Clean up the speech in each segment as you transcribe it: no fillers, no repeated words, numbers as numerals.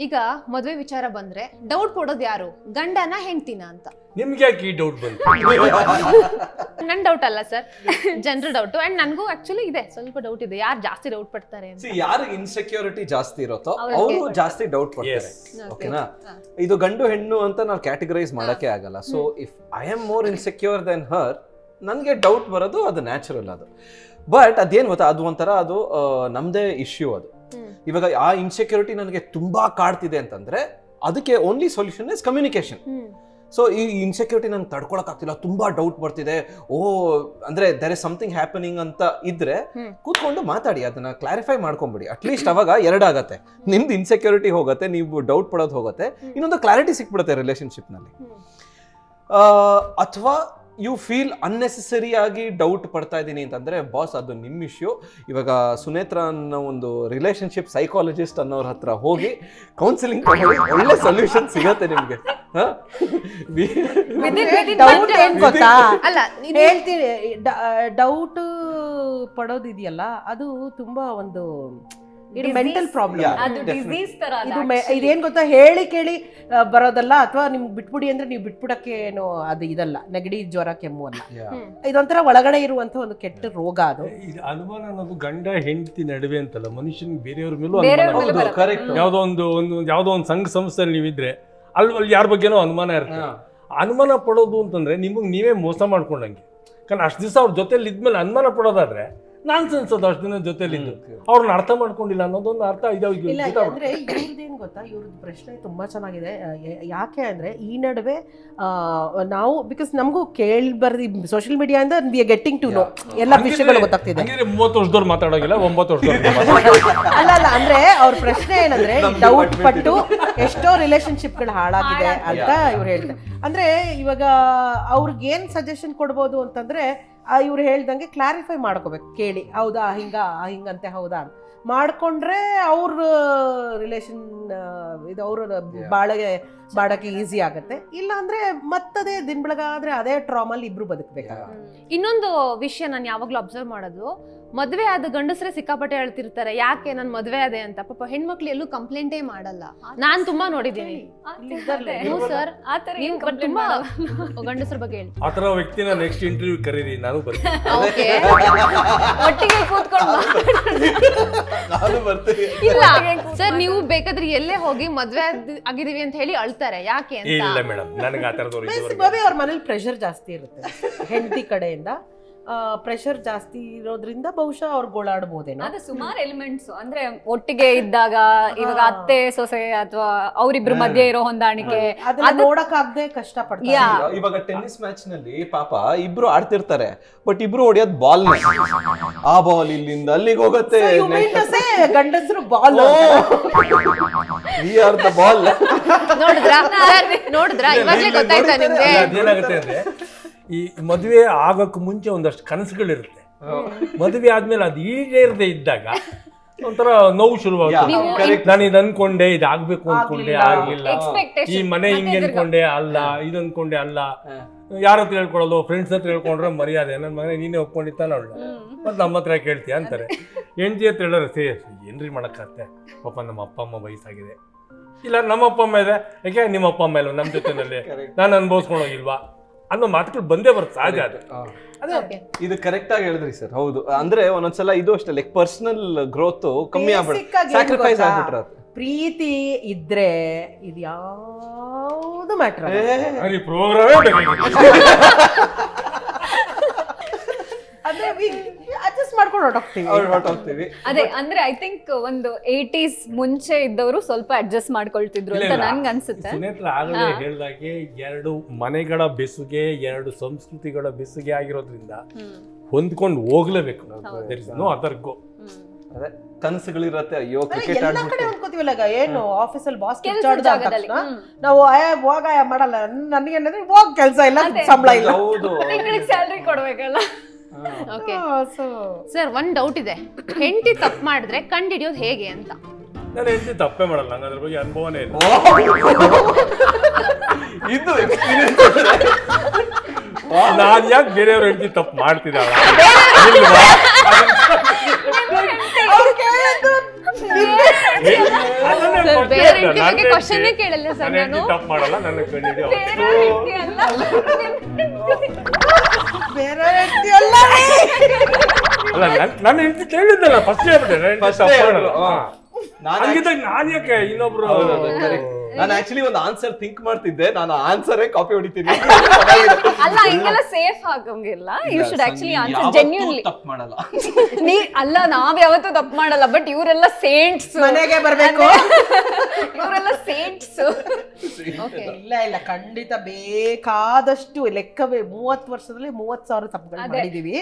ಈಗ ಮದುವೆ ವಿಚಾರ ಬಂದ್ರೆ ಡೌಟ್ ಪಡೋದು ಯಾರು, ಗಂಡನ ಹೆಂಡ್ತಿನ ಅಂತ? ನಿಮ್ಗೆ ಯಾಕೆ ಈ ಡೌಟ್ ಬಂತು? ನನ್ ಡೌಟ್ ಅಲ್ಲ ಸರ್, ಜನರಲ್ ಡೌಟ್. ಅಂಡ್ ನನ್ಗೂ ಆಕ್ಚುಲಿ ಇದೆ, ಸ್ವಲ್ಪ ಡೌಟ್ ಇದೆ, ಯಾರು ಜಾಸ್ತಿ ಡೌಟ್ ಪಡ್ತಾರೆ ಅಂತ. ಯಾರಿಗೆ ಇನ್ಸೆಕ್ಯೂರಿಟಿ ಜಾಸ್ತಿ ಇರುತ್ತೋ ಅವರು ಜಾಸ್ತಿ ಡೌಟ್ ಪಡ್ತಾರೆ. ಓಕೆನಾ? ಇದು ಗಂಡು ಹೆಣ್ಣು ಅಂತ ನಾವು ಕ್ಯಾಟಗರೈಸ್ ಮಾಡಕ್ಕೆ ಆಗಲ್ಲ. So if I am more insecure then her, ನನಗೆ ಡೌಟ್ ಬರೋದು ಅದು ನ್ಯಾಚುರಲ್. ಅದು ಬಟ್ ಅದೇನು ಗೊತ್ತಾ, ಅದು ಒಂಥರ ಅದು ನಮ್ದೇ ಇಶ್ಯೂ. ಅದು ಇವಾಗ ಆ ಇನ್ಸೆಕ್ಯೂರಿಟಿ ನನಗೆ ತುಂಬಾ ಕಾಡ್ತಿದೆ ಅಂತಂದ್ರೆ ಅದಕ್ಕೆ only solution is communication. So ಈ ಇನ್ಸೆಕ್ಯೂರಿಟಿ ನಂಗೆ ತಡ್ಕೊಳಕ್ ಆಗ್ತಿಲ್ಲ, ತುಂಬಾ ಡೌಟ್ ಬರ್ತಿದೆ, ಅಂದ್ರೆ ದೇರ್ ಇಸ್ ಸಮಥಿಂಗ್ ಹ್ಯಾಪನಿಂಗ್ ಅಂತ ಇದ್ರೆ ಕೂತ್ಕೊಂಡು ಮಾತಾಡಿ, ಅದನ್ನ ಕ್ಲಾರಿಫೈ ಮಾಡ್ಕೊಂಬಿಡಿ. ಅಟ್ಲೀಸ್ಟ್ ಅವಾಗ ಎರಡಾಗತ್ತೆ, ನಿಮ್ದು ಇನ್ಸೆಕ್ಯೂರಿಟಿ ಹೋಗುತ್ತೆ, ನೀವು ಡೌಟ್ ಪಡೋದು ಹೋಗುತ್ತೆ, ಇನ್ನೊಂದು ಕ್ಲಾರಿಟಿ ಸಿಕ್ಬಿಡುತ್ತೆ ರಿಲೇಶನ್ಶಿಪ್ ನಲ್ಲಿ. ಅಥವಾ ಯು ಫೀಲ್ ಅನ್ನೆಸೆಸರಿ ಆಗಿ ಡೌಟ್ ಪಡ್ತಾ ಇದ್ದೀನಿ ಅಂತಂದ್ರೆ ಬಾಸ್ ಅದು ನಿಮ್ಮ ಇಶ್ಯೂ. ಇವಾಗ ಸುನೇತ್ರ ಅನ್ನೋ ಒಂದು ರಿಲೇಶನ್ಶಿಪ್ ಸೈಕಾಲಜಿಸ್ಟ್ ಅನ್ನೋರ ಹತ್ರ ಹೋಗಿ ಕೌನ್ಸಿಲಿಂಗ್ ತಗೊಳ್ಳಿ, ಒಳ್ಳೆ ಸೊಲ್ಯೂಷನ್ ಸಿಗತ್ತೆ ನಿಮ್ಗೆ. ಡೌಟ್ ಏನ್ ಗೊತ್ತಾ, ಅಲ್ಲ ಹೇಳ್ತೀನಿ, ಡೌಟ್ ಪಡೋದಿದೆಯಲ್ಲ ಅದು ತುಂಬಾ ಒಂದು ಮೆಂಟಲ್ ಪ್ರಾಬ್ಲಮ್. ಇದೇನ್ ಗೊತ್ತಾ, ಹೇಳಿ ಕೇಳಿ ಬರೋದಲ್ಲ, ಅಥವಾ ನಿಮ್ಗೆ ಬಿಟ್ಬಿಡಿ ಅಂದ್ರೆ ನೀವು ಬಿಟ್ಬಿಡಕ್ಕೆ ಏನೋ ಅದು ಇದಲ್ಲ, ನೆಗಡಿ ಜ್ವರ ಕೆಮ್ಮು ಅಲ್ಲ. ಇದೊಂಥರ ಒಳಗಡೆ ಇರುವಂತ ಒಂದು ಕೆಟ್ಟ ರೋಗ. ಅದು ಅನುಮಾನ ಅನ್ನೋದು ಗಂಡ ಹೆಂಡತಿ ನಡುವೆ ಅಂತಲ್ಲ, ಮನುಷ್ಯನ್ ಬೇರೆಯವ್ರ ಮೇಲೂ ಯಾವ್ದೋ ಒಂದು ಸಂಘ ಸಂಸ್ಥೆಯಲ್ಲಿ ನೀವಿದ್ರೆ ಅಲ್ಲಿ ಯಾರ ಬಗ್ಗೆನೋ ಅನುಮಾನ ಇರುತ್ತೆ. ಅನುಮಾನ ಪಡೋದು ಅಂತಂದ್ರೆ ನಿಮಗೆ ನೀವೇ ಮೋಸ ಮಾಡ್ಕೊಂಡಂಗೆ. ಕಾರಣ ಅಷ್ಟು ದಿವಸ ಅವ್ರ ಜೊತೆಲಿ ಇದ್ಮೇಲೆ ಅನುಮಾನ ಪಡೋದಾದ್ರೆ ನಾನ್ಸೆನ್ಸ್ ಅದು. ಅಷ್ಟು ದಿನ ಜೊತೆಲಿದ್ದು ಅವ್ರನ್ನ ಅರ್ಥ ಮಾಡ್ಕೊಂಡಿಲ್ಲ ಅನ್ನೋದೊಂದು ಅರ್ಥ ಇಲ್ಲ. ಅಂದ್ರೆ ಇವ್ರದ್ದೇನ್ ಗೊತ್ತಾ, ಇವ್ರದ್ದು ಪ್ರಶ್ನೆ ತುಂಬಾ ಚೆನ್ನಾಗಿದೆ. ಯಾಕೆ ಅಂದ್ರೆ ಈ ನಡುವೆ ನಾವು ಬಿಕಾಸ್ ನಮಗೂ ಕೇಳಿ ಬರ್ದಿ ಸೋಷಿಯಲ್ ಮೀಡಿಯಾ ಇಂದ we are getting to know ಎಲ್ಲ ವಿಷಯಗಳು ಗೊತ್ತಾಗ್ತಿದೆ. 30 ವರ್ಷದವ್ರು ಮಾತಾಡೋಗಿಲ್ಲ, 9 ವರ್ಷದವ್ರು ಅಲ್ಲ ಅಂದ್ರೆ ಅವ್ರ ಪ್ರಶ್ನೆ ಏನಂದ್ರೆ ಡೌಟ್ ಪಟ್ಟು ಎಷ್ಟೋ ರಿಲೇಶನ್ಶಿಪ್ಗಳು ಹಾಳಾಗಿದೆ ಅಂತ ಇವ್ರು ಹೇಳ್ತಾರೆ. ಅಂದ್ರೆ ಇವಾಗ ಅವ್ರಿಗೆ ಏನ್ ಸಜೆಷನ್ ಕೊಡ್ಬೋದು ಅಂತಂದ್ರೆ, ಇವ್ರು ಹೇಳ್ದಂಗೆ ಕ್ಲಾರಿಫೈ ಮಾಡ್ಕೋಬೇಕು, ಕೇಳಿ ಹೌದಾ ಹಿಂಗಂತೆ ಹೌದಾ ಮಾಡ್ಕೊಂಡ್ರೆ ಅವ್ರ ರಿಲೇಷನ್ ಇದು ಅವ್ರ ಬಾಳಕ್ಕೆ ಈಸಿ ಆಗುತ್ತೆ. ಇಲ್ಲ ಅಂದ್ರೆ ಮತ್ತದೇ ದಿನ ಬೆಳಗಾದ್ರೆ ಅದೇ ಟ್ರಾಮಲ್ಲಿ ಇಬ್ರು ಬದುಕಬೇಕಾಗುತ್ತೆ. ಇನ್ನೊಂದು ವಿಷಯ ನಾನು ಯಾವಾಗ್ಲೂ ಅಬ್ಸರ್ವ್ ಮಾಡೋದು, ಮದ್ವೆ ಆದ ಗಂಡಸರೇ ಸಿಕ್ಕಾಪಟ್ಟೆ ಹೇಳ್ತಿರ್ತಾರೆ ಯಾಕೆ ನನ್ ಮದ್ವೆ ಅದೇ ಅಂತ. ಪಾಪ ಹೆಣ್ಮಕ್ಳು ಎಲ್ಲೂ ಕಂಪ್ಲೇಂಟೇ ಮಾಡಲ್ಲ. ನಾನ್ ತುಂಬಾ ನೋಡಿದ್ದೀನಿ ಸರ್, ತುಂಬಾ ಗಂಡಸರ ಬಗ್ಗೆ ಹೇಳಿ. ಆತರ ವ್ಯಕ್ತಿನ ನೆಕ್ಸ್ಟ್ ಇಂಟರ್ವ್ಯೂ ಕರೀರಿ, ನಾನು ಬರ್ತೀನಿ. ಒಟ್ಟಿಗೆ ಕೂತ್ಕೊಂಡು ಇಲ್ಲ ಸರ್, ನೀವು ಬೇಕಾದ್ರೆ ಎಲ್ಲೇ ಹೋಗಿ ಮದ್ವೆ ಆಗಿದೀವಿ ಅಂತ ಹೇಳಿ ಅಳ್ತಾರೆ ಯಾಕೆ ಅಂತ. ಇಲ್ಲ ಮೇಡಮ್, ನನಗೆ ಆ ತರದವ್ರು ಅವ್ರ ಮನೇಲಿ ಪ್ರೆಷರ್ ಜಾಸ್ತಿ ಇರುತ್ತೆ ಹೆಂಡತಿ ಕಡೆಯಿಂದ. ಪ್ರೆಷರ್ ಜಾಸ್ತಿ ಇರೋದ್ರಿಂದ ಬಹುಶಃ ಅವ್ರು ಗೋಳಾಡ್ಬೋದೇನೋ. ಅದು ಸುಮಾರು ಎಲಿಮೆಂಟ್ಸ್ ಅಂದ್ರೆ ಒಟ್ಟಿಗೆ ಇದ್ದಾಗ ಇವಾಗ ಅತ್ತೆ ಸೊಸೆ ಅಥವಾ ಅವರಿಬ್ರು ಮಧ್ಯೆ ಇರೋ ಹೊಂದಾಣಿಕೆ ಅದನ್ನ ನೋಡಕ್ಕಾಗದೆ ಕಷ್ಟ ಪಡ್ತಾರೆ. ಇವಾಗ ಟೆನ್ನಿಸ್ ಮ್ಯಾಚ್ ನಲ್ಲಿ ಪಾಪ ಇಬ್ರು ಆಡ್ತಿರ್ತಾರೆ, ಬಟ್ ಇಬ್ರು ಹೊಡಿಯೋದ್ ಬಾಲ್, ಆ ಬಾಲ್ ಇಲ್ಲಿಂದ ಅಲ್ಲಿಗೆ ಹೋಗುತ್ತೆ, ಗಂಡಸರು ball, we are the ball. ನೋಡಿದ್ರ ಇವಾಗ್ಲೇ ಗೊತ್ತಾಯ್ತಾ ನಿಮ್ಗೆ? ಏನಾಗುತ್ತೆ ಅಂದ್ರೆ ಈ ಮದುವೆ ಆಗಕ್ಕೆ ಮುಂಚೆ ಒಂದಷ್ಟು ಕನಸುಗಳಿರುತ್ತೆ, ಮದುವೆ ಆದ್ಮೇಲೆ ಅದು ಈಡೇರದೆ ಇದ್ದಾಗ ಒಂಥರ ನೋವು ಶುರುವಾಗುತ್ತೆ. ನಾನು ಇದು ಅನ್ಕೊಂಡೆ, ಇದು ಆಗ್ಬೇಕು ಅನ್ಕೊಂಡೆ, ಆಗ್ಲಿಲ್ಲ, ಈ ಮನೆ ಹಿಂಗೆ ಅನ್ಕೊಂಡೆ ಅಲ್ಲ, ಇದು ಅನ್ಕೊಂಡೆ ಅಲ್ಲ, ಯಾರ ಹತ್ರ ಹೇಳ್ಕೊಳ್ಳೋದು, ಫ್ರೆಂಡ್ಸ್ ಹತ್ರ ಹೇಳ್ಕೊಂಡ್ರೆ ಮರ್ಯಾದೆ, ನನ್ನ ಮನೆ ನೀನೇ ಒಪ್ಕೊಂಡಿತ್ತಾನ ಅವಳು ಮತ್ತೆ ನಮ್ಮ ಹತ್ರ ಕೇಳ್ತೀಯ ಅಂತಾರೆ. ಹೆಂಡತಿ ಹತ್ರ ಹೇಳೋರು ಏನ್ರಿ ಮಾಡಕ್ಕಾಗತ್ತೆ, ಪಾಪ ನಮ್ಮ ಅಪ್ಪ ಅಮ್ಮ ವಯಸ್ಸಾಗಿದೆ, ಇಲ್ಲ ನಮ್ಮ ಅಪ್ಪ ಅಮ್ಮ ಇದೆ, ಯಾಕೆ ನಿಮ್ಮ ಅಪ್ಪ ಅಮ್ಮ ಇಲ್ಲ ನಮ್ಮ ಜೊತೆನಲ್ಲಿ, ನಾನು ಅನ್ಭವಿಸ್ಕೊಂಡು ಹೋಗಿಲ್ವಾ ಅನ್ನೋ ಮಾತುಗಳು ಬಂದೇ ಬರುತ್ತೆ, ಸಹಜ ಅದು. ಇದು ಕರೆಕ್ಟ್ ಆಗಿ ಹೇಳಿದ್ರಿ ಸರ್. ಹೌದು, ಅಂದ್ರೆ ಒಂದೊಂದ್ಸಲ ಇದು ಅಷ್ಟೇ, ಲೈಕ್ ಪರ್ಸನಲ್ ಗ್ರೋತ್ ಕಮ್ಮಿ ಆಗ್ಬಿಡುತ್ತೆ, ಸ್ಯಾಕ್ರಿಫೈಸ್ ಆಗ್ಬಿಟ್ರೆ. ಪ್ರೀತಿ ಇದ್ರೆ ಇದು ಯಾವುದು ಮ್ಯಾಟರ್ ಅಂದ್ರೆ ಅಡ್ಜಸ್ಟ್ ಮಾಡ್ಕೊಂಡು ಹೊರಟೋಗ್ತೀವಿ. ಅದೇ ಅಂದ್ರೆ ಐ ಥಿಂಕ್ ಒಂದು 80s ಮುಂಚೆ ಇದ್ದವರು ಸ್ವಲ್ಪ ಅಡ್ಜಸ್ಟ್ ಮಾಡ್ಕೊಳ್ತಿದ್ರು ಅಂತ ನನ್ಗೆ ಅನ್ಸುತ್ತೆ. ಸುನೇತ್ರ ಆಗಲೇ ಹೇಳಿದಾಗೆ ಎರಡು ಮನೆಗಳ ಬೆಸುಗೆ, ಎರಡು ಸಂಸ್ಕೃತಿಗಳ ಬೆಸುಗೆ ಆಗಿರೋದ್ರಿಂದ ಹೊಂದ್ಕೊಂಡು ಹೋಗ್ಲೇಬೇಕು. No other go. ಅದೇ ಕನಸುಗಳಿರತ್ತೆ, ಅಯ್ಯೋ ಕ್ರಿಕೆಟ್ ಅನ್ಕೋತೀವಲ್ಲ, ಏನು ಆಫೀಸಲ್ಲಿ ಬಾಸ್ ನಾವು ಹೋಗ ಮಾಡಲ್ಲ, ನನಗೆ ಏನಂದ್ರೆ ಹೋಗ್ ಕೆಲಸ ಇಲ್ಲ, ಸಂಬಳ ಇಲ್ಲ, ಸ್ಯಾಲ್ರಿ ಕೊಡ್ಬೇಕಲ್ಲ. ಸರ್ ಒಂದ್ ಡೌಟ್ ಇದೆ, ಹೆಂಡತಿ ತಪ್ಪು ಮಾಡಿದ್ರೆ ಕಂಡು ಹಿಡಿಯೋದು ಹೇಗೆ ಅಂತ? ನಾನು ಹೆಂಡತಿ ತಪ್ಪೇ ಮಾಡಲ್ಲ, ನಂಗೆ ಅದ್ರ ಬಗ್ಗೆ ಅನುಭವನೇ ಇಲ್ಲ. ಇದು ನಾನು ಯಾಕೆ ಬೇರೆಯವ್ರ ಹೆಂಡತಿ ತಪ್ಪು ಮಾಡ್ತಿದ್ದಾಳ? ಬೇರೆ ಹೆಂಡತಿ ಬಗ್ಗೆ ಕ್ವಶನ್ ಕೇಳಲ್ಲ ಸರ್ ನಾನು. ತಪ್ಪು ಮಾಡಲ್ಲ, ನನ್ನ ಕಂಡಿಡಿ ಬೇರೆ ಹೆಂಡ್ತಿ ಅಲ್ಲ. ಬೇರೆ ವ್ಯಕ್ತಿ ಅಲ್ಲ ರೀ. ಅಲ್ಲ ನನ್ನ ಹೆಂಡತಿ ಕೇಳಿದ್ದಲ್ಲ ಫಸ್ಟ್ ಹೇಳ್ಬಿಟ್ಟೆ First ಹೇಳಿದ್ರು. ಹಂಗಿದ್ದಾಗ ನಾನು ಯಾಕೆ ಇನ್ನೊಬ್ರು ನಾನು ಆಕ್ಚುಲಿ ಒಂದು ಆನ್ಸರ್ ಥಿಂಕ್ ಮಾಡ್ತಿದ್ದೆ, ನಾನು ಆನ್ಸರೇ ಕಾಪಿ ಹೊಡಿತೀನಿ. ಅಲ್ಲ ಹಿಂಗೆಲ್ಲ ಸೇಫ್ ಆಗಂಗಿಲ್ಲ. You should actually answer genuinely. ತಪ್ಪು ಮಾಡಲ್ಲ. ಅಲ್ಲ ನಾವ್ ಯಾವತ್ತೂ ತಪ್ಪು ಮಾಡಲ್ಲ, ಬಟ್ ಇವರೆಲ್ಲ ಸೇಂಟ್ಸ್. ಮನೆಗೆ ಬರ್ಬೇಕು. ಇವರೆಲ್ಲ ಸೇಂಟ್ಸ್. ಇಲ್ಲ ಇಲ್ಲ, ಖಂಡಿತ ಬೇಕಾದಷ್ಟು ಲೆಕ್ಕವೇ 30 ವರ್ಷದಲ್ಲಿ 30,000 ತಪ್ಪುಗಳು ಮಾಡಿದೀವಿ.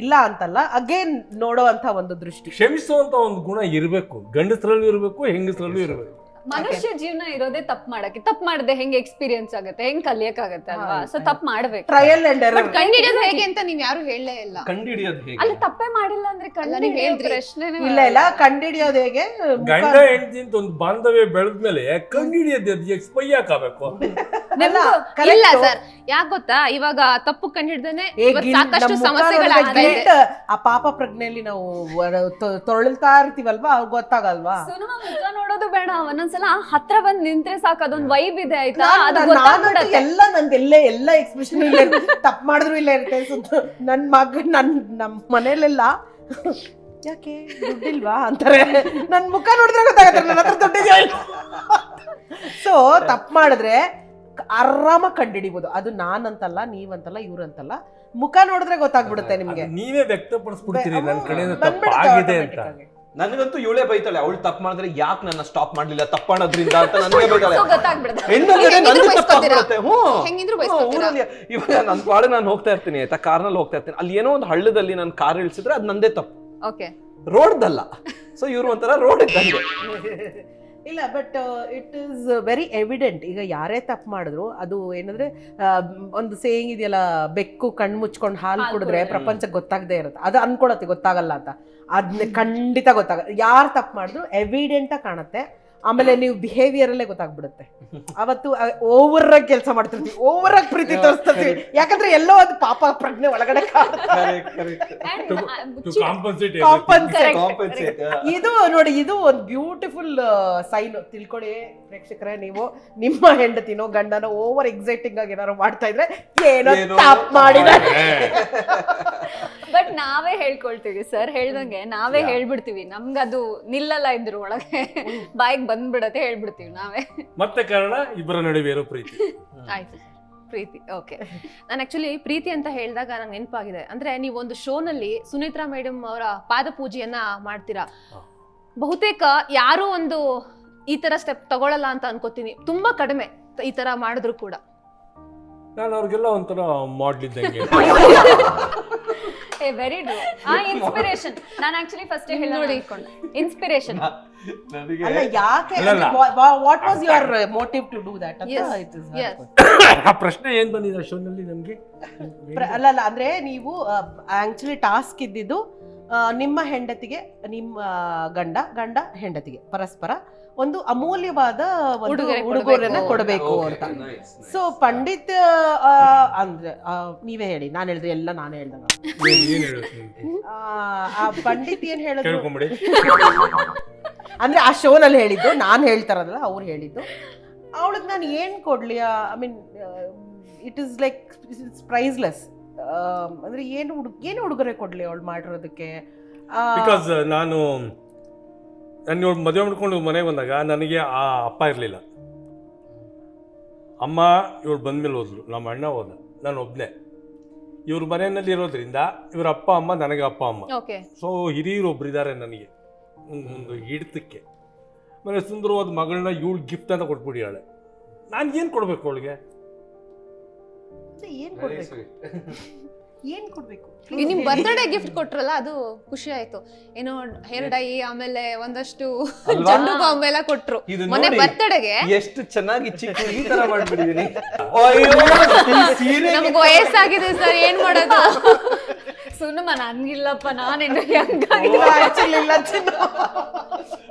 ಇಲ್ಲ ಅಂತಲ್ಲ, ಅಗೇನ್ ನೋಡೋ ಅಂತ ಒಂದು ದೃಷ್ಟಿ. ಕ್ಷಮಿಸುವಂತ ಒಂದು ಗುಣ ಇರಬೇಕು, ಗಂಡಸರಲ್ಲೂ ಇರಬೇಕು, ಹೆಂಗಸರಲ್ಲೂ ಇರಬೇಕು. ಮನುಷ್ಯ ಜೀವನ ಇರೋದೇ ತಪ್ಪು ಮಾಡಕ್ಕೆ. ತಪ್ಪು ಮಾಡದೆ ಹೆಂಗೆ ಎಕ್ಸ್ಪೀರಿಯನ್ಸ್ ಆಗುತ್ತೆ, ಹೆಂಗ್ ಕಲಿಯಕ್ ಆಗತ್ತೆ ಅಲ್ವಾ? ಸೊ ತಪ್ಪು ಮಾಡ್ಬೇಕು. Trial and error. ಕಂಡಿಡಿಯೋದು ಹೇಗೆ ಅಂತ ನೀವ್ ಯಾರು ಹೇಳಲೇ ಇಲ್ಲ. ಕಂಡಿಡಿಯೋದು ಹೇಗೆ? ಅಲ್ಲಿ ತಪ್ಪೇ ಮಾಡಿಲ್ಲ ಅಂದ್ರೆ ನೀವ್ ಹೇಳಿದ್ರಿ. ಪ್ರಶ್ನೆನೇ ಇಲ್ಲ ಇಲ್ಲ, ಕಂಡಿಡಿಯೋದು ಹೇಗೆ? ಗಂಡ ಹೆಂಡತಿ ಅಂತ ಒಂದು ಬಾಂಧವ್ಯ ಬೆಳೆದ್ಮೇಲೆ ಕಂಡಿಡಿಯೋದು ಎಕ್ಸ್ಪೈಯಾಕ್ ಆಗಬೇಕು. ಇಲ್ಲ ಸರ್, ಯಾಕೆ ಗೊತ್ತಾ, ಇವಾಗ ತಪ್ಪು ಕಂಡಿಡ್ದೇನೆ ಸಾಕಷ್ಟು ಸಮಸ್ಯೆಗಳಾಗ್ತಾ ಇದೆ. ಆ ಪಾಪ ಪ್ರಜ್ಞೆಯಲ್ಲಿ ನಾವು ತೊಳ್ತಾ ಇರ್ತೀವಲ್ವಾ, ಅವ್ರಿಗೆ ಗೊತ್ತಾಗಲ್ವಾ? ಸುನಮ ಮುಖ ನೋಡೋದು ಬೇಡ, ಒಂದೊಂದ್ಸಲ ಹತ್ರ ಬಂದ್ ನಿಂತ್ರೆ ಸಾಕು, ಅದೊಂದ್ ವೈಬ್ ಇದೆ ಆಯ್ತಾ, ಅದು ನಾನಂತೂ ಗೊತ್ತಾಗ್ಬಿಡತ್ತೆ. ಎಲ್ಲ ನಂದು ಎಲ್ಲ ಎಕ್ಸ್ಪ್ರೆಷನ್ ಇಲ್ಲ, ತಪ್ಪು ಮಾಡಿದ್ರು ಇಲ್ಲ ಇರುತ್ತೆ. ನನ್ ಮಗ ನಮ್ಮ ಮನೇಲೆಲ್ಲ ಯಾಕೆ ದುಡ್ಡಿಲ್ವಾ ಅಂತಾರೆ. ನನ್ ಮುಖ ನೋಡಿದ್ರೆ ಗೊತ್ತಾಗತ್ತೆ ನನ್ನ ಹತ್ರ ದುಡ್ಡಿದೆ. ಸೊ ತಪ್ಪು ಮಾಡಿದ್ರೆ ಆರಾಮಾಗಿ ಕಂಡಿಡಿಬಹುದು. ಅದು ನಾನಂತಲ್ಲ, ನೀವಂತಲ್ಲ, ಇವ್ರಂತಲ್ಲ, ಮುಖ ನೋಡಿದ್ರೆ ಗೊತ್ತಾಗ್ಬಿಡುತ್ತೆ ನಿಮ್ಗೆ. ನೀವೇ ವ್ಯಕ್ತಪಡಿಸ್ಬಿಡ್ತೀರಿ ನನ್ನ ಕಡೆಯಿಂದ ತಪ್ಪಾಗಿದೆ ಅಂತ. ನನಗಂತೂ ಇವಳೇ ಬೈತಾಳೆ, ಅವಳು ತಪ್ಪು ಮಾಡಿದ್ರೆ ಯಾಕೆ ನನ್ನ ಸ್ಟಾಪ್ ಮಾಡ್ಲಿಲ್ಲ ತಪ್ಪು ಮಾಡೋದ್ರಿಂದ ಅಂತ ನನಗೆ ಬೈತಾಳೆ. ಗೊತ್ತಾಗ್ಬಿಡುತ್ತೆ. ಹೆಣ್ಣಂದ್ರೆ ನನಗೆ ತಪ್ಪಾಗ್ಬಿಡುತ್ತೆ. ಹೆಂಗಿದ್ರು ಬೈಸ್ಕೊತೀರಾ? ಊರಲ್ಲಿ ಇವಾಗ ನನ್ನ ಪಾಡು ನಾನು ಹೋಗ್ತಾ ಇರ್ತೀನಿ ಆಯ್ತಾ, ಕಾರ್ನಲ್ಲಿ ಹೋಗ್ತಾ ಇರ್ತೀನಿ, ಅಲ್ಲಿ ಏನೋ ಒಂದು ಹಳ್ಳದಲ್ಲಿ ನಾನು ಕಾರ್ ಇಳಿಸಿದ್ರೆ ಅದು ನಂದೇ ತಪ್ಪು, ಓಕೆ, ರೋಡ್ದಲ್ಲ. ಸೊ ಇವ್ರು ಒಂಥರ ರೋಡ್ ಇದ್ದಂಗೆ. ಇಲ್ಲ, but it is very evident. ಈಗ ಯಾರೇ ತಪ್ಪು ಮಾಡಿದ್ರು, ಅದು ಏನಂದ್ರೆ ಒಂದು ಸೇಯಿಂಗ್ ಇದೆಯಲ್ಲ, ಬೆಕ್ಕು ಕಣ್ಣು ಮುಚ್ಕೊಂಡು ಹಾಲು ಕುಡಿದ್ರೆ ಪ್ರಪಂಚಕ್ಕೆ ಗೊತ್ತಾಗದೇ ಇರುತ್ತೆ. ಅದು ಅನ್ಕೊಳತ್ತೆ ಗೊತ್ತಾಗಲ್ಲ ಅಂತ, ಅದನ್ನ ಖಂಡಿತ ಗೊತ್ತಾಗ. ಯಾರು ತಪ್ಪು ಮಾಡಿದ್ರು ಎವಿಡೆಂಟ್ ಆಗಿ ಕಾಣುತ್ತೆ. ಆಮೇಲೆ ನೀವು ಬಿಹೇವಿಯರ್ ಅಲ್ಲೇ ಗೊತ್ತಾಗ್ಬಿಡುತ್ತೆ. ಅವತ್ತು ಓವರ್ ಆಗಿ ಕೆಲಸ ಮಾಡ್ತಿರ್ತೀವಿ, ಓವರ್ ಆಗಿ ಪ್ರೀತಿ ತೋರಿಸ್ತಿರ್ತೀವಿ, ಯಾಕಂದ್ರೆ ಎಲ್ಲೋ ಅದು ಪಾಪ ಪ್ರಜ್ಞೆ ಒಳಗಡೆ ಇದು ನೋಡಿ, ಇದು ಒಂದು ಬ್ಯೂಟಿಫುಲ್ ಸೈನ್. ತಿಳ್ಕೊಳ್ಳಿ ಪ್ರೇಕ್ಷಕರೇ, ನೀವು ನಿಮ್ಮ ಹೆಂಡತಿನೋ ಗಂಡನೋ ಓವರ್ ಎಕ್ಸೈಟಿಂಗ್ ಆಗಿ ಏನಾರು ಮಾಡ್ತಾ ಇದ್ರೆ ಏನೋ ತಪ್ಪು ಮಾಡಿದ್ದಾರೆ. ಬಟ್ ನಾವೇ ಹೇಳ್ಕೊಳ್ತೀವಿ ಸರ್, ಹೇಳ್ದಂಗೆ ನಾವೇ ಹೇಳ್ಬಿಡ್ತೀವಿ. ನಮ್ಗದು ನಿಲ್ಲಲ್ಲ ಇದ್ರ ಒಳಗೆ, ಬಾಯಿಗೆ ಬಂದ್ಬಿಡತ್ತೆ, ಹೇಳ್ಬಿಡ್ತೀವಿ ನಾವೇ. ಮತ್ತೆ ಕಾರಣ ಇಬ್ಬರ ನಡುವೆ ಇರೋ ಪ್ರೀತಿ. ಆಯ್ತು ಪ್ರೀತಿ. ಓಕೆ, ನಾನು ಆಕ್ಚುಲಿ ಪ್ರೀತಿ ಅಂತ ಹೇಳಿದಾಗ ನಂಗೆ ನೆನಪಾಗಿದೆ. ಅಂದ್ರೆ ನೀವು ಒಂದು ಶೋನಲ್ಲಿ ಸುನಿತ್ರಾ ಮೇಡಮ್ ಅವರ ಪಾದ ಪೂಜೆಯನ್ನ ಮಾಡ್ತೀರಾ. ಬಹುತೇಕ ಯಾರು ಒಂದು ಈ ತರ ಸ್ಟೆಪ್ ತಗೊಳ್ಳಲ್ಲ ಅಂತ ಅನ್ಕೋತೀನಿ, ತುಂಬಾ ಕಡಿಮೆ ಈ ತರ ಮಾಡಿದ್ರು ಕೂಡ. ನಾನು ಅವ್ರಿಗೆಲ್ಲ ಒಂಥರ ಮಾಡ್ಲಿದ್ದಂಗೆ. Very true. ಇನ್ಸ್ಪಿರೇಷನ್. ನಾನು ಆಕ್ಚುಲಿ ಫಸ್ಟ್ ಹೇಳಿ ಇನ್ಸ್ಪಿರೇಷನ್. ಅಲ್ಲ, ಯಾಕೆ, what was your motive to do that ಅಂತ? ಆ ಪ್ರಶ್ನೆ ಏನ್ ಬಂದಿದೆ ಶೋನಲ್ಲಿ ನಮ್ಗೆ? ಅಲ್ಲ ಅಂದ್ರೆ ನೀವು ಆಕ್ಚುಲಿ ಟಾಸ್ಕ್ ಇದ್ದಿದ್ದು ನಿಮ್ಮ ಹೆಂಡತಿಗೆ, ನಿಮ್ಮ ಗಂಡ ಹೆಂಡತಿಗೆ ಪರಸ್ಪರ ಒಂದು ಅಮೂಲ್ಯವಾದ ಒಂದು ಉಡುಗೊರೆನ ಕೊಡಬೇಕು ಅಂತ. ಸೊ ಪಂಡಿತ್ ಅಂದ್ರೆ ನೀವೇ ಹೇಳಿ, ನಾನು ಹೇಳಿದ್ರೆ ಎಲ್ಲ ನಾನೇ ಹೇಳ್ದಂಗ. ಆ ಪಂಡಿತ್ ಏನ್ ಹೇಳಿದ್ರು ಅಂದ್ರೆ ಆ ಶೋನಲ್ಲಿ ಹೇಳಿದ್ದು, ನಾನು ಹೇಳ್ತಾರಲ್ಲ ಅವ್ರು ಹೇಳಿದ್ದು. ಅವಳಿಗೆ ನಾನು ಏನ್ ಕೊಡ್ಲಿ? I mean it is like priceless. ಅಂದ್ರೆ ಏನು ಉಡುಗೊರೆ ಕೊಡ್ಲಿ ಅವಳು ಮಾಡಿರೋದಕ್ಕೆ? ಬಿಕಾಸ್ ನಾನು ಇವಳು ಮದುವೆ ಮಾಡ್ಕೊಂಡು ಮನೆಗೆ ಬಂದಾಗ ನನಗೆ ಆ ಅಪ್ಪ ಇರಲಿಲ್ಲ. ಅಮ್ಮ ಇವಳು ಬಂದ್ಮೇಲೆ ಹೋದ್ರು, ನಮ್ಮ ಅಣ್ಣ ಹೋದ, ನಾನು ಒಬ್ಬನೇ. ಇವ್ರ ಮನೆಯಲ್ಲಿ ಇರೋದ್ರಿಂದ ಇವ್ರ ಅಪ್ಪ ಅಮ್ಮ ನನಗೆ ಅಪ್ಪ ಅಮ್ಮ. ಸೊ ಹಿರಿಯರು ಒಬ್ರು ಇದ್ದಾರೆ ನನಗೆ ಒಂದು ಹಿಡಿತಕ್ಕೆ. ಆಮೇಲೆ ಸುಂದರವಾದ ಮಗಳನ್ನ ಇವಳು ಗಿಫ್ಟ್ ಅಂತ ಕೊಟ್ಬಿಡಿಯಾಳೆ. ನಾನು ಏನು ಕೊಡ್ಬೇಕು ಅವಳಿಗೆ? ಏನ್ ಕೊಡ್ಬೇಕು? ನಿಮ್ ಬರ್ತ್ಡೇ ಗಿಫ್ಟ್ ಕೊಟ್ರಲ್ಲ, ಅದು ಖುಷಿ ಆಯ್ತು. ಏನೋ ಹೇರ್ ಡೈ, ಆಮೇಲೆ ಒಂದಷ್ಟು ಚೆಂಡು ಬಾಂಬ್ ಎಲ್ಲ ಕೊಟ್ರು ಮೊನ್ನೆ ಬರ್ತ್ಡೇಗೆ. ಎಷ್ಟು ಚೆನ್ನಾಗಿ ಚಿಕ್ಕ ಈ ತರ ಮಾಡ್ಬಿಟ್ಟಿದೀನಿ. ನಮ್ಗೆ ವಯಸ್ಸಾಗಿದೆ ಸರ್, ಏನ್ ಮಾಡೋದು? ಸುನಮ ನನ್ಗಿಲ್ಲಪ್ಪ, ನಾನೇನು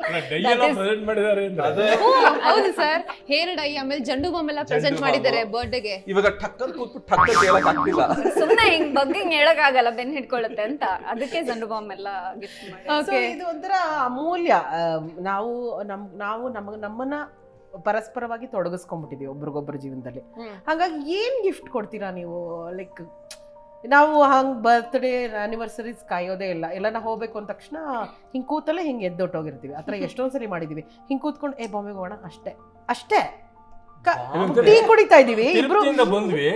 ಪ್ರೆಸೆಂಟ್ ಮಾಡಿದ್ದಾರೆ ಅಂದ್ರೆ ಹೌದು ಸರ್, ಹೇರ್ ಡೈ ಆಮೇಲೆ ಜಂಡು ಬಾಂಬ್ ಎಲ್ಲ ಪ್ರೆಸೆಂಟ್ ಮಾಡಿದ್ದಾರೆ ಬರ್ಡೇಗೆ. ಇವಾಗ ಟಕ್ಕನ್ ಕೂತ್ಬಿಟ್ಟು ಟಕ್ಕ ಕೇಳಕ್ ಆಗ್ತಿಲ್ಲ. ಸುಮ್ನೆ ಹಿಂಗ್ ಬಗ್ಗೆ ಹೇಳಕ್ ಆಗಲ್ಲ, ಬೆನ್ ಹಿಡ್ಕೊಳ್ಳುತ್ತೆ ಅಂತ, ಅದಕ್ಕೆ ಜಂಡು ಬಾಂಬ್ ಎಲ್ಲ ಗಿಫ್ಟ್ ಮಾಡಿ. So ಇದು ಒಂಥರ ಅಮೂಲ್ಯ. ನಾವು ನಮ್ಮನ್ನ ಪರಸ್ಪರವಾಗಿ ತೊಡಗಿಸ್ಕೊಂಡ್ಬಿಟ್ಟಿದೀವಿ ಒಬ್ರಿಗೊಬ್ರ ಜೀವನದಲ್ಲಿ. ಹಾಗಾಗಿ ಏನ್ ಗಿಫ್ಟ್ ಕೊಡ್ತೀರಾ ನೀವು? ಲೈಕ್ ನಾವು ಹಂಗ್ ಬರ್ತ್ಡೇ ಆನಿವರ್ಸರೀಸ್ ಕಾಯೋದೇ ಇಲ್ಲ. ಎಲ್ಲ ಹೋಗ್ಬೇಕು ಅಂದ ತಕ್ಷಣ ಹಿಂಗ್ ಕೂತಲ್ಲೇ ಹಿಂಗ್ ಎದ್ದೊಟ್ಟೋಗಿರ್ತೀವಿ. ಆ ಥರ ಎಷ್ಟೊಂದ್ ಸರಿ ಮಾಡಿದೀವಿ. ಹಿಂಗ್ ಕೂತ್ಕೊಂಡು ಬಾಂಬೆಗೆ ಹೋಗೋಣ ಅಷ್ಟೇ ಟೀ ಕುಡಿತಾ ಇದೀವಿ ಇಬ್ರು. ತಿರುಪತಿಯಿಂದ ಬಂದ್ವಿ,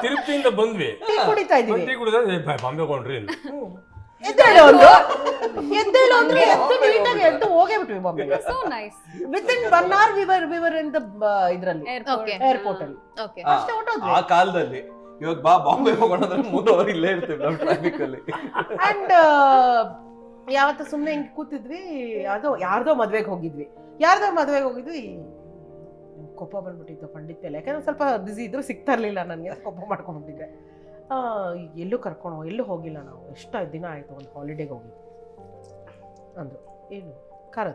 ತಿರುಪತಿಯಿಂದ ಬಂದ್ವಿ, ಟೀ ಕುಡಿತಾ ಇದೀವಿ. ಟೀ ಕುಡಿದ್ರೆ ಬಾಂಬೆ ಕೊಂಡ್ರಿ ಎದ್ದೇಳು ಅಂದ್ರೆ ಎದ್ದು ಹೋಗೇ ಬಿಟ್ವಿ ಬಾಂಬೆಗೆ. So nice. Within 1 hour we were in the ಇದ್ರಲ್ಲಿ ಏರ್ಪೋರ್ಟ್ ಅಲ್ಲಿ. ಓಕೆ, ಅಷ್ಟೇ ಹೊರಟೋದ್ವಿ. ಆ ಕಾಲದಲ್ಲಿ ಇವಾಗ ಬಾಂಬೆ ಹೋಗೋಣ ಅಂದ್ರೆ 3 hour ಇಲ್ಲೇ ಇರ್ತೀವಿ ನಾವು ಟ್ರಾಫಿಕ್ ಅಲ್ಲಿ. ಅಂಡ್ ಯಾವತ್ತ ಸುಮ್ಮನೆ ಹಿಂಗೆ ಕೂತಿದ್ವಿ. ಯಾರ್ದೋ ಮದ್ವೆಗೆ ಹೋಗಿದ್ವಿ. ಕೋಪ ಬಂದ್ಬಿಟ್ಟಿತ್ತು ಪಂಡಿತ್ ಮೇಲೆ. ಯಾಕಂದ್ರೆ ಸ್ವಲ್ಪ ಬ್ಯುಸಿ ಇದ್ರು, ಸಿಗ್ತಾ ಇರ್ಲಿಲ್ಲ ನನಗೆ. ಕೋಪ ಮಾಡ್ಕೊಂಡ್ಬಿಟ್ಟಿದ್ದೆ. ಎಲ್ಲೂ ಎಲ್ಲೂ ಹೋಗಿಲ್ಲ ನಾವು. ಎಷ್ಟು ದಿನ ಆಯಿತು ಒಂದು ಹಾಲಿಡೇಗೆ ಹೋಗಿ ಅಂದರು. ಏನು ಕಾರ್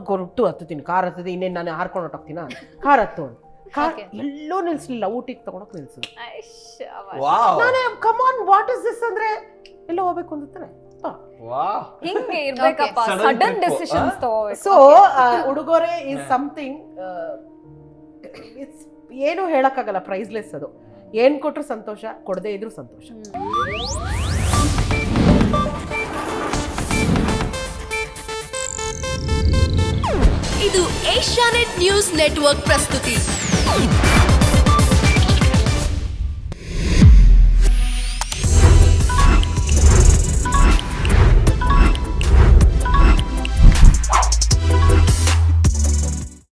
ಗೊರಟು ಹತ್ತುತ್ತೀನಿ, ಕಾರ್ ಹತ್ತದೆ, ಇನ್ನೇನು ನಾನು ಹಾರ್ಕೊಂಡು ಹೊಟ್ಟೋಗ್ತೀನ, ಕಾರ್ ಹತ್ತು ಅಂತ. ಕಾರ್ ಎಲ್ಲೂ ನಿಲ್ಸಲಿಲ್ಲ, ಊಟಿಗೆ ತಗೊಂಡೋಗಿ ನಿಲ್ಸಿದ್ರು. ನಾನೇ ಕಮಾನ್ ವಾಟ್ ಇಸ್ ದಿಸ್ ಅಂದ್ರೆ ಎಲ್ಲೋ ಹೋಗ್ಬೇಕು ಅಂತಾನೆ. ಹಿಂಗೆ ಇರ್ಬೇಕಪ್ಪ, ಸಡನ್ ಡಿಸಿಷನ್ಸ್ ತಗೋಬೇಕು. ಸೊ ಉಡುಗೊರೆ ಇಸ್ ಸಮಥಿಂಗ್, ಇಟ್ಸ್ ಏನು ಹೇಳಕ್ಕಾಗಲ್ಲ, ಪ್ರೈಸ್ಲೆಸ್ ಅದು. ಏನ್ ಕೊಟ್ರು ಸಂತೋಷ, ಕೊಡದೇ ಇದ್ರು ಸಂತೋಷ. ಇದು ಏಷ್ಯಾನೆಟ್ ನ್ಯೂಸ್ ನೆಟ್ವರ್ಕ್ ಪ್ರಸ್ತುತಿ.